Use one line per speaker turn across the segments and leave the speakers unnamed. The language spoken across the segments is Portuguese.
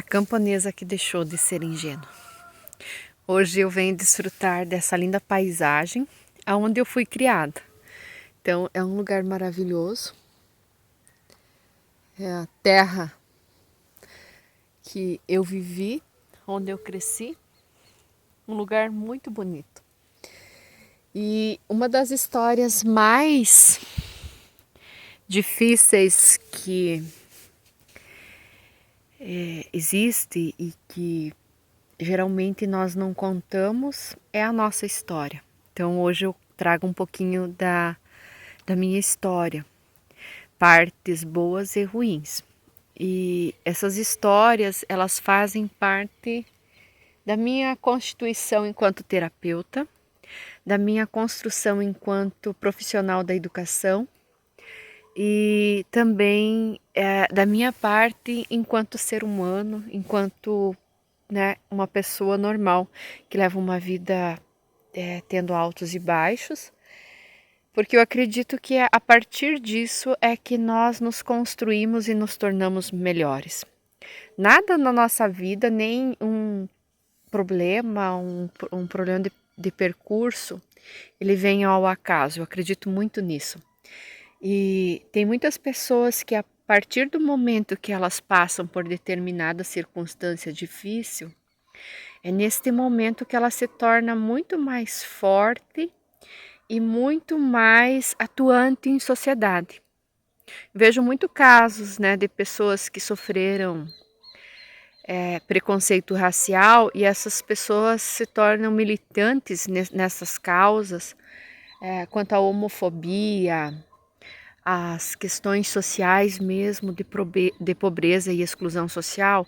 camponesa que deixou de ser ingênua. Hoje eu venho desfrutar dessa linda paisagem aonde eu fui criada. Então é um lugar maravilhoso. É a terra que eu vivi, onde eu cresci. Um lugar muito bonito. E uma das histórias mais difíceis que existe e que geralmente nós não contamos é a nossa história. Então hoje eu trago um pouquinho da minha história, partes boas e ruins. E essas histórias, elas fazem parte da minha constituição enquanto terapeuta, da minha construção enquanto profissional da educação e também da minha parte enquanto ser humano, enquanto uma pessoa normal que leva uma vida tendo altos e baixos, porque eu acredito que a partir disso é que nós nos construímos e nos tornamos melhores. Nada na nossa vida, nem um problema, um problema de percurso, ele vem ao acaso. Eu acredito muito nisso. E tem muitas pessoas que a partir do momento que elas passam por determinada circunstância difícil, é neste momento que ela se torna muito mais forte e muito mais atuante em sociedade. Vejo muito casos, de pessoas que sofreram preconceito racial e essas pessoas se tornam militantes nessas causas quanto à homofobia, as questões sociais mesmo de pobreza e exclusão social,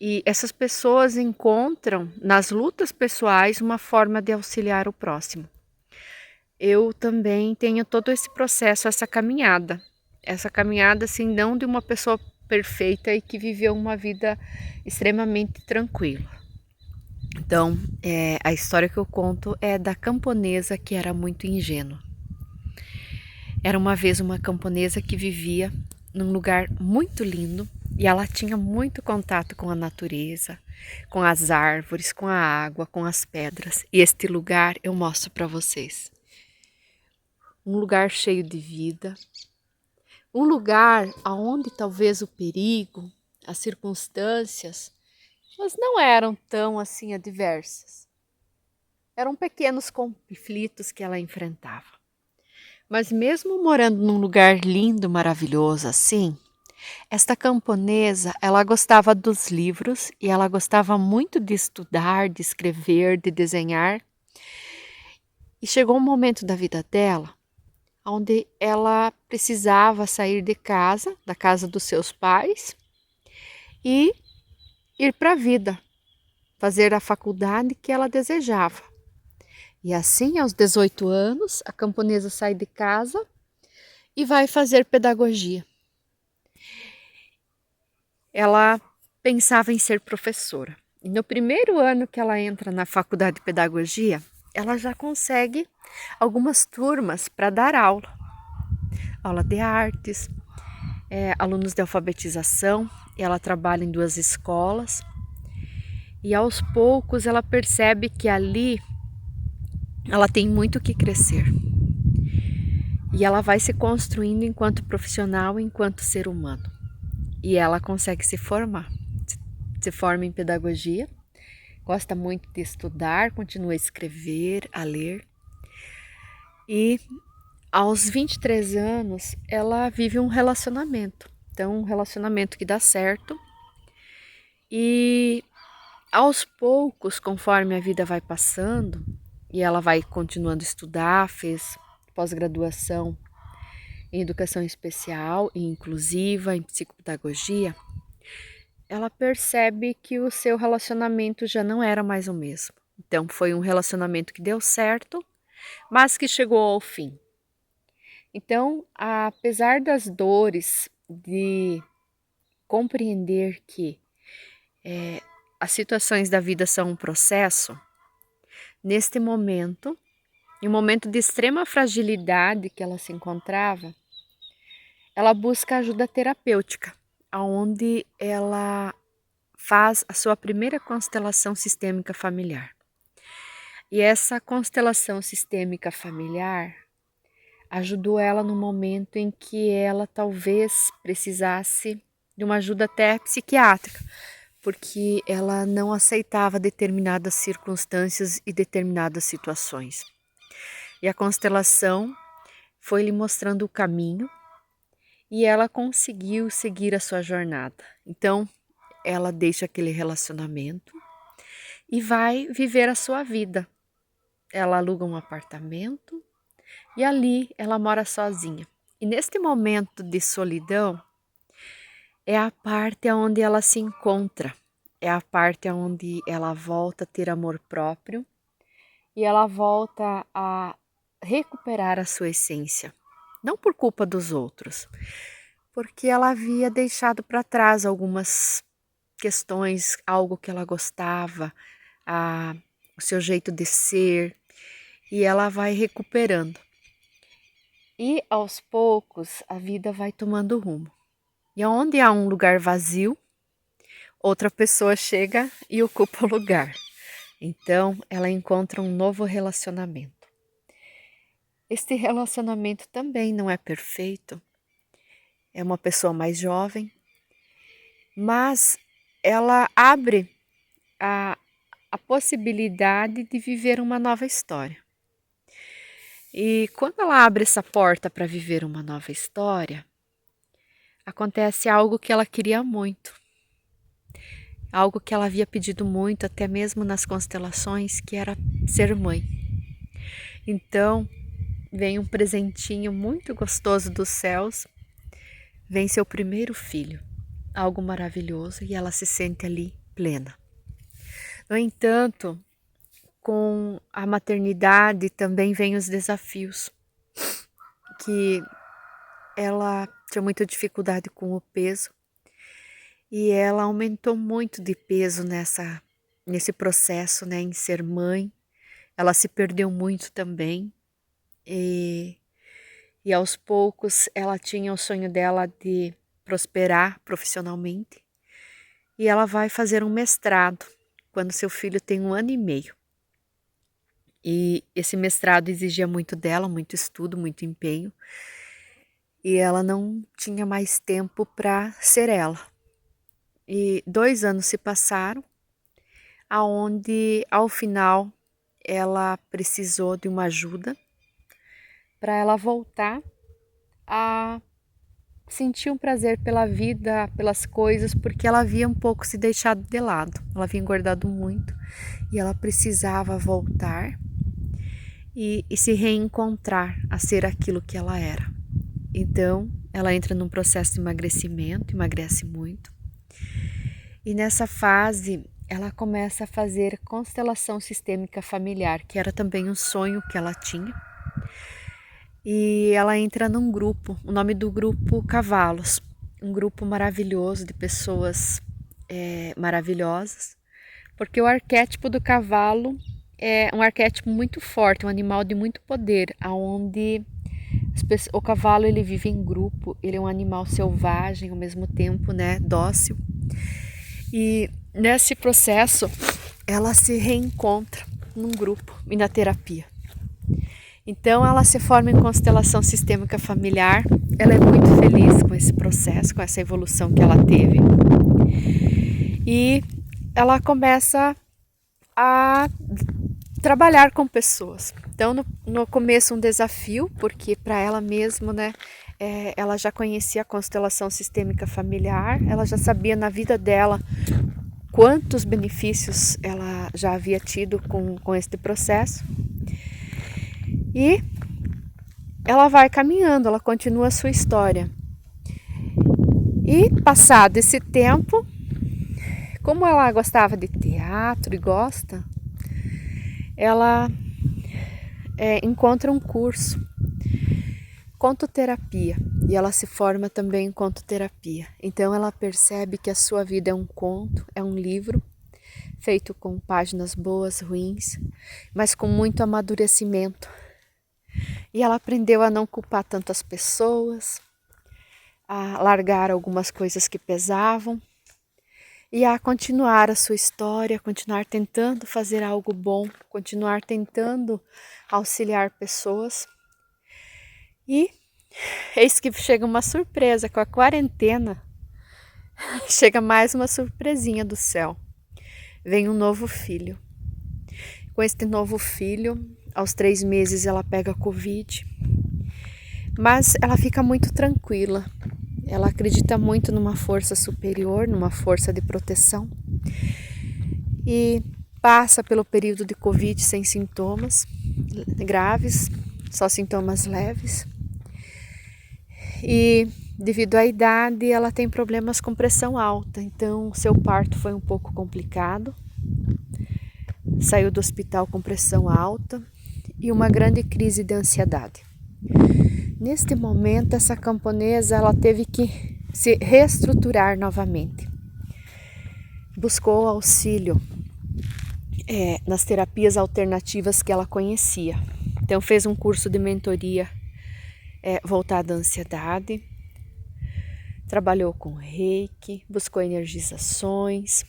e essas pessoas encontram nas lutas pessoais uma forma de auxiliar o próximo. Eu também tenho todo esse processo, essa caminhada assim, não de uma pessoa perfeita e que viveu uma vida extremamente tranquila. Então, a história que eu conto é da camponesa que era muito ingênua. Era uma vez uma camponesa que vivia num lugar muito lindo e ela tinha muito contato com a natureza, com as árvores, com a água, com as pedras. E este lugar eu mostro para vocês. Um lugar cheio de vida, um lugar onde talvez o perigo, as circunstâncias, elas não eram tão assim adversas. Eram pequenos conflitos que ela enfrentava. Mas mesmo morando num lugar lindo, maravilhoso assim, esta camponesa, ela gostava dos livros e ela gostava muito de estudar, de escrever, de desenhar. E chegou um momento da vida dela onde ela precisava sair de casa, da casa dos seus pais, e ir para a vida, fazer a faculdade que ela desejava. E assim, aos 18 anos, a camponesa sai de casa e vai fazer pedagogia. Ela pensava em ser professora. E no primeiro ano que ela entra na faculdade de pedagogia, ela já consegue algumas turmas para dar aula. Aula de artes, alunos de alfabetização. Ela trabalha em 2 escolas. E aos poucos ela percebe que ali ela tem muito que crescer. E ela vai se construindo enquanto profissional, enquanto ser humano. E ela consegue se formar. Se forma em pedagogia, gosta muito de estudar, continua a escrever, a ler. E aos 23 anos, ela vive um relacionamento. Então, um relacionamento que dá certo. E aos poucos, conforme a vida vai passando, e ela vai continuando a estudar, fez pós-graduação em educação especial e inclusiva, em psicopedagogia, ela percebe que o seu relacionamento já não era mais o mesmo. Então foi um relacionamento que deu certo, mas que chegou ao fim. Então, apesar das dores de compreender que as situações da vida são um processo, neste momento, em um momento de extrema fragilidade que ela se encontrava, ela busca ajuda terapêutica, onde ela faz a sua primeira constelação sistêmica familiar. E essa constelação sistêmica familiar ajudou ela no momento em que ela talvez precisasse de uma ajuda até psiquiátrica, porque ela não aceitava determinadas circunstâncias e determinadas situações. E a constelação foi lhe mostrando o caminho e ela conseguiu seguir a sua jornada. Então, ela deixa aquele relacionamento e vai viver a sua vida. Ela aluga um apartamento e ali ela mora sozinha. E neste momento de solidão, é a parte onde ela se encontra, é a parte onde ela volta a ter amor próprio e ela volta a recuperar a sua essência. Não por culpa dos outros, porque ela havia deixado para trás algumas questões, algo que ela gostava, o seu jeito de ser, e ela vai recuperando. E aos poucos a vida vai tomando rumo. E onde há um lugar vazio, outra pessoa chega e ocupa o lugar. Então ela encontra um novo relacionamento. Este relacionamento também não é perfeito. É uma pessoa mais jovem, mas ela abre a possibilidade de viver uma nova história. E quando ela abre essa porta para viver uma nova história, acontece algo que ela queria muito. Algo que ela havia pedido muito, até mesmo nas constelações, que era ser mãe. Então, vem um presentinho muito gostoso dos céus, vem seu primeiro filho, algo maravilhoso, e ela se sente ali plena. No entanto, com a maternidade também vem os desafios, que ela tinha muita dificuldade com o peso e ela aumentou muito de peso nesse processo, né, em ser mãe. Ela se perdeu muito também e aos poucos ela tinha o sonho dela de prosperar profissionalmente e ela vai fazer um mestrado quando seu filho tem 1 ano e meio. E esse mestrado exigia muito dela, muito estudo, muito empenho. E ela não tinha mais tempo para ser ela. E 2 anos se passaram, aonde ao final ela precisou de uma ajuda para ela voltar a sentir um prazer pela vida, pelas coisas, porque ela havia um pouco se deixado de lado. Ela havia engordado muito e ela precisava voltar e se reencontrar a ser aquilo que ela era. Então, ela entra num processo de emagrecimento, emagrece muito. E nessa fase, ela começa a fazer constelação sistêmica familiar, que era também um sonho que ela tinha. E ela entra num grupo, o nome do grupo Cavalos, um grupo maravilhoso de pessoas maravilhosas, porque o arquétipo do cavalo é um arquétipo muito forte, um animal de muito poder, aonde o cavalo ele vive em grupo, ele é um animal selvagem, ao mesmo tempo, né, dócil. E nesse processo, ela se reencontra num grupo e na terapia. Então, ela se forma em constelação sistêmica familiar. Ela é muito feliz com esse processo, com essa evolução que ela teve. E ela começa a trabalhar com pessoas. Então, no começo, um desafio, porque para ela mesma, né, ela já conhecia a constelação sistêmica familiar, ela já sabia na vida dela quantos benefícios ela já havia tido com este processo. E ela vai caminhando, ela continua a sua história. E passado esse tempo, como ela gostava de teatro e gosta, ela encontra um curso, contoterapia, e ela se forma também em contoterapia. Então ela percebe que a sua vida é um conto, é um livro, feito com páginas boas, ruins, mas com muito amadurecimento. E ela aprendeu a não culpar tanto as pessoas, a largar algumas coisas que pesavam. e a continuar a sua história, continuar tentando fazer algo bom, continuar tentando auxiliar pessoas. E eis que chega uma surpresa com a quarentena, chega mais uma surpresinha do céu. Vem um novo filho. Com este novo filho, aos 3 meses ela pega Covid, mas ela fica muito tranquila. Ela acredita muito numa força superior, numa força de proteção e passa pelo período de Covid sem sintomas graves, só sintomas leves. E devido à idade, ela tem problemas com pressão alta, então seu parto foi um pouco complicado. Saiu do hospital com pressão alta e uma grande crise de ansiedade. Neste momento, essa camponesa ela teve que se reestruturar novamente. Buscou auxílio nas terapias alternativas que ela conhecia. Então fez um curso de mentoria voltado à ansiedade, trabalhou com reiki, buscou energizações,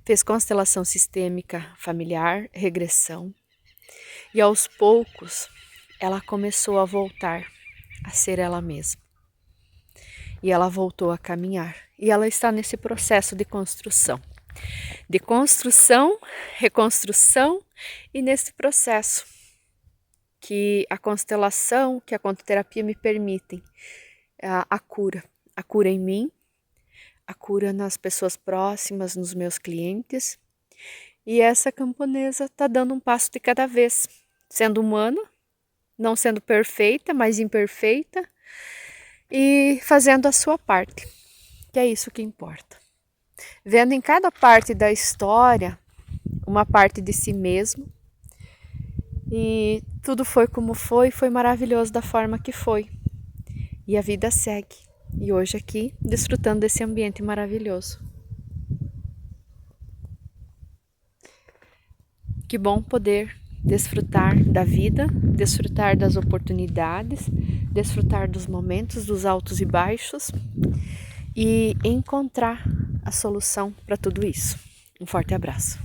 fez constelação sistêmica familiar, regressão, e aos poucos ela começou a voltar a ser ela mesma. E ela voltou a caminhar. E ela está nesse processo de construção. De construção, reconstrução e nesse processo que a constelação, que a contoterapia me permitem. A cura em mim, a cura nas pessoas próximas, nos meus clientes. E essa camponesa está dando um passo de cada vez, sendo humana, não sendo perfeita, mas imperfeita, e fazendo a sua parte, que é isso que importa. Vendo em cada parte da história uma parte de si mesmo, e tudo foi como foi maravilhoso da forma que foi. E a vida segue. E hoje aqui, desfrutando desse ambiente maravilhoso. Que bom poder desfrutar da vida, desfrutar das oportunidades, desfrutar dos momentos, dos altos e baixos e encontrar a solução para tudo isso. Um forte abraço.